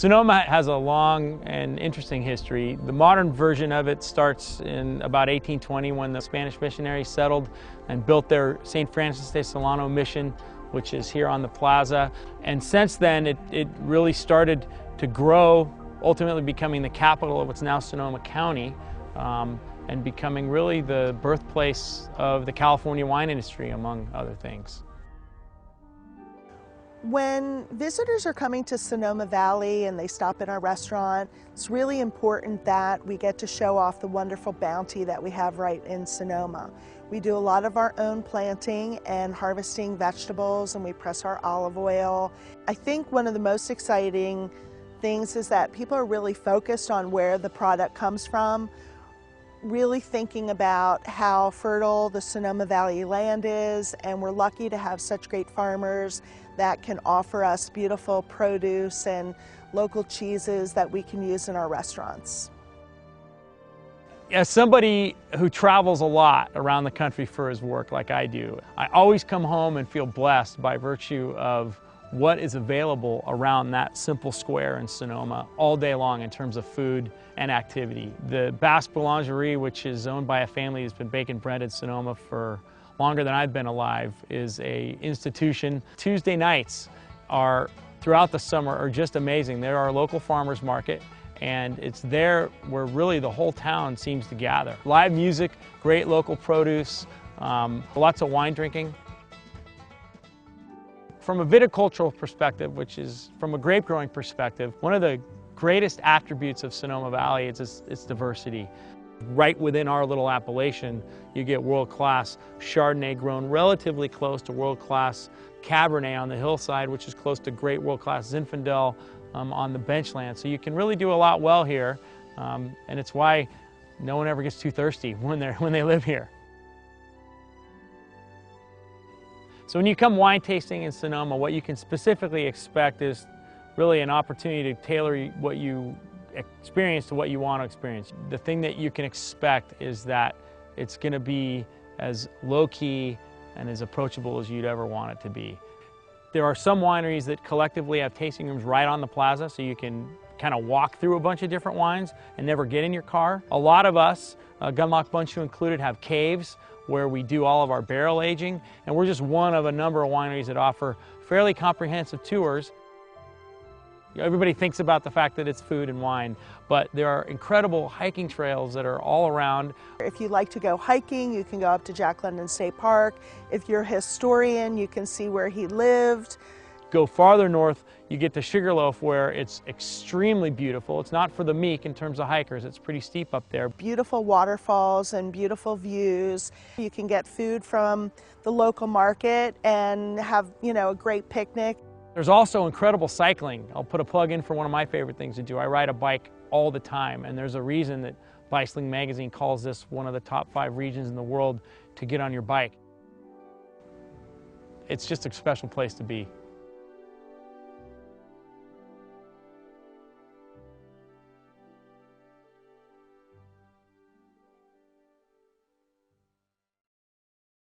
Sonoma has a long and interesting history. The modern version of it starts in about 1820 when the Spanish missionaries settled and built their St. Francis de Solano mission, which is here on the plaza. And since then, it really started to grow, ultimately becoming the capital of what's now Sonoma County, and becoming really the birthplace of the California wine industry, among other things. When visitors are coming to Sonoma Valley and they stop in our restaurant, it's really important that we get to show off the wonderful bounty that we have right in Sonoma. We do a lot of our own planting and harvesting vegetables, and we press our olive oil. I think one of the most exciting things is that people are really focused on where the product comes from, really thinking about how fertile the Sonoma Valley land is, and we're lucky to have such great farmers that can offer us beautiful produce and local cheeses that we can use in our restaurants. As somebody who travels a lot around the country for his work like I do, I always come home and feel blessed by virtue of what is available around that simple square in Sonoma all day long in terms of food and activity. The Basque Boulangerie, which is owned by a family who's been baking bread in Sonoma for longer than I've been alive, is an institution. Tuesday nights throughout the summer are just amazing. They're our local farmers market, and it's there where really the whole town seems to gather. Live music, great local produce, lots of wine drinking. From a viticultural perspective, which is from a grape growing perspective, one of the greatest attributes of Sonoma Valley is its diversity. Right within our little appellation, you get world-class Chardonnay grown relatively close to world-class Cabernet on the hillside, which is close to great world-class Zinfandel on the benchland. So you can really do a lot well here, and it's why no one ever gets too thirsty when they live here. So when you come wine tasting in Sonoma, what you can specifically expect is really an opportunity to tailor what you experience to what you want to experience. The thing that you can expect is that it's going to be as low-key and as approachable as you'd ever want it to be. There are some wineries that collectively have tasting rooms right on the plaza, so you can kind of walk through a bunch of different wines and never get in your car. A lot of us, Gunlock Bunchu included, have caves where we do all of our barrel aging, and we're just one of a number of wineries that offer fairly comprehensive tours. Everybody thinks about the fact that it's food and wine, but there are incredible hiking trails that are all around. If you like to go hiking, you can go up to Jack London State Park. If you're a historian, you can see where he lived. Go farther north, you get to Sugarloaf, where it's extremely beautiful. It's not for the meek in terms of hikers. It's pretty steep up there. Beautiful waterfalls and beautiful views. You can get food from the local market and have, a great picnic. There's also incredible cycling. I'll put a plug in for one of my favorite things to do. I ride a bike all the time, and there's a reason that Bicycling Magazine calls this one of the top 5 regions in the world to get on your bike. It's just a special place to be.